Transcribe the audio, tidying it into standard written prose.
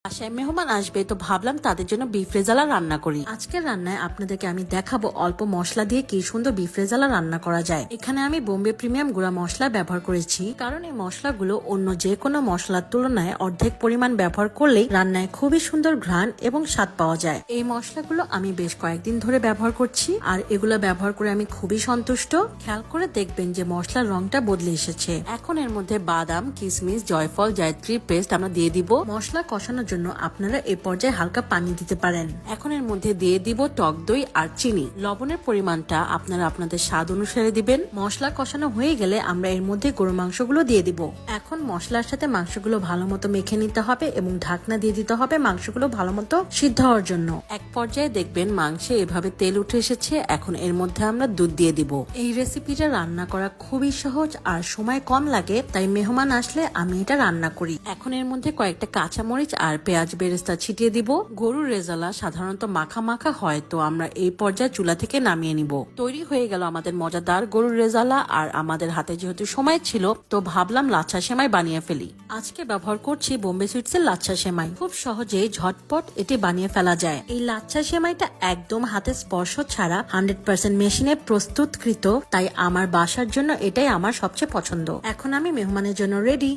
বাসায় মেহমান আসবে তো ভাবলাম তাদের জন্য বিফ রেজালা রান্না করি। আজকের রান্নায় আপনাদেরকে আমি দেখাবো অল্প মশলা দিয়ে কি সুন্দর বিফ রেজালা রান্না করা যায়। এখানে আমি বোম্বে প্রিমিয়াম গুঁড়া মশলা ব্যবহার করেছি, কারণ এই মশলাগুলো অন্য যে কোনো মশলার তুলনায় অর্ধেক পরিমাণ ব্যবহার করলেই রান্নায় খুবই সুন্দর ঘ্রাণ এবং স্বাদ পাওয়া যায়। এই মশলাগুলো আমি বেশ কয়েকদিন ধরে ব্যবহার করছি, আর এগুলো ব্যবহার করে আমি খুবই সন্তুষ্ট। খেয়াল করে দেখবেন যে মশলার রংটা বদলে এসেছে। এখন এর মধ্যে বাদাম, কিশমিশ, জয়ফল, জায়ত্রী পেস্ট আমরা দিয়ে দিব। মশলা কষানোর জন্য আপনারা এই পর্যায়ে হালকা পানি দিতে পারেন। এখন এর মধ্যে দিয়ে দিব টক দই আর চিনি। লবণের পরিমাণটা আপনারা আপনাদের স্বাদ অনুসারে দিবেন। মশলা কষানো হয়ে গেলে আমরা এর মধ্যে গরু মাংসগুলো দিয়ে দিব। এখন মশলার সাথে মাংসগুলো ভালো মতো মেখে নিতে হবে এবং ঢাকনা দিয়ে দিতে হবে মাংসগুলো ভালো মতো সিদ্ধ হওয়ার জন্য। এক পর্যায়ে দেখবেন মাংসে এভাবে তেল উঠে এসেছে। এখন এর মধ্যে আমরা দুধ দিয়ে দিব। এই রেসিপিটা রান্না করা খুবই সহজ আর সময় কম লাগে, তাই মেহমান আসলে আমি এটা রান্না করি। এখন এর মধ্যে কয়েকটা কাঁচামরিচ আর পেঁয়াজ বেরেস্তা ছিটিয়ে দিব। গরুর রেজালা সাধারণত মাখা মাখা হয়, তো আমরা এই পর্যায়ে চুলা থেকে নামিয়ে নিব। তৈরি হয়ে গেল আমাদের মজাদার গরুর রেজালা। আর আমাদের হাতে যেহেতু সময় ছিল, তো ভাবলাম লাচ্ছা সেমাই বানিয়ে ফেলি। আজকে ব্যবহার করছি বোম্বে সুইটস এর লাচ্ছা সেমাই। খুব সহজেই ঝটপট এটি বানিয়ে ফেলা যায়। এই লাচ্ছা সেমাইটা একদম হাতে স্পর্শ ছাড়া 100% মেশিনে প্রস্তুতকৃত, তাই আমার বাসার জন্য এটাই আমার সবচেয়ে পছন্দ। এখন আমি মেহমানের জন্য রেডি।